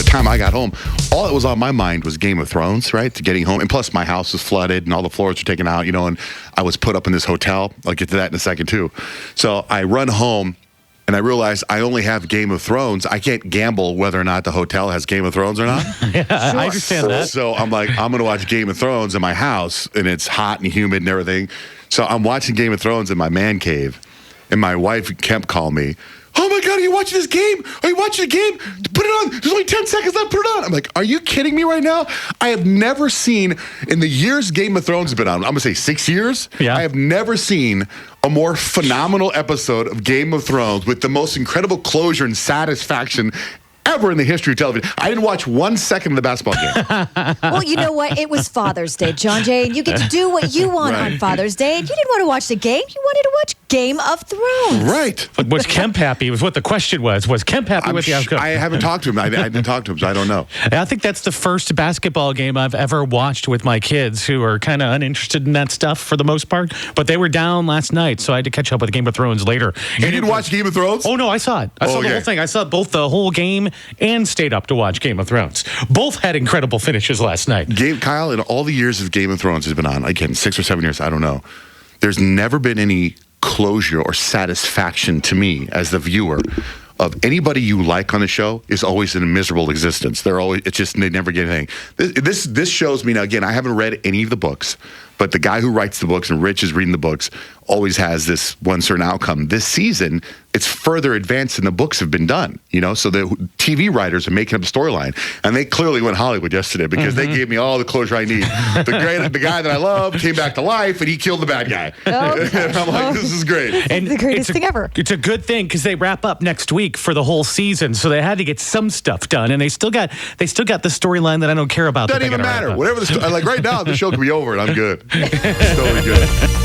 time I got home, all that was on my mind was Game of Thrones, right? To getting home. And plus, my house was flooded and all the floors were taken out, and I was put up in this hotel. I'll get to that in a second, too. So I run home. And I realized I only have Game of Thrones. I can't gamble whether or not the hotel has Game of Thrones or not. Yeah, I understand that. So I'm like, I'm going to watch Game of Thrones in my house, and it's hot and humid and everything. So I'm watching Game of Thrones in my man cave, and my wife, Kemp, called me. Oh, my God, are you watching this game? Are you watching the game? Put it on. There's only 10 seconds left. Put it on. I'm like, are you kidding me right now? I have never seen, in the years Game of Thrones has been on, I'm going to say 6 years, I have never seen a more phenomenal episode of Game of Thrones with the most incredible closure and satisfaction ever in the history of television. I didn't watch 1 second of the basketball game. Well, you know what? It was Father's Day, Johnjay, and you get to do what you want on Father's Day. And you didn't want to watch the game. You wanted to watch Game of Thrones. Right. But was Kemp happy? Was what the question was. Was Kemp happy with the outcome? I haven't talked to him. I didn't talk to him, so I don't know. I think that's the first basketball game I've ever watched with my kids, who are kind of uninterested in that stuff for the most part. But they were down last night, so I had to catch up with Game of Thrones later. You didn't watch Game of Thrones? Oh, no, I saw it. I saw the whole thing. I saw both the whole game and stayed up to watch Game of Thrones. Both had incredible finishes last night. Kyle, in all the years of Game of Thrones has been on, again, 6 or 7 years, I don't know. There's never been any closure or satisfaction to me as the viewer of anybody you like on the show is always in a miserable existence. They never get anything. This shows me, now again, I haven't read any of the books, but the guy who writes the books, and Rich is reading the books, always has this one certain outcome. This season, it's further advanced than the books have been done, so the TV writers are making up a storyline, and they clearly went Hollywood yesterday because they gave me all the closure I need. The guy that I love came back to life, and he killed the bad guy. And I'm like, this is great. And the greatest thing ever. It's a good thing because they wrap up next week for the whole season, so they had to get some stuff done, and they still got the storyline that I don't care about. Doesn't even matter. Whatever right now, the show could be over, and I'm good. It's totally good.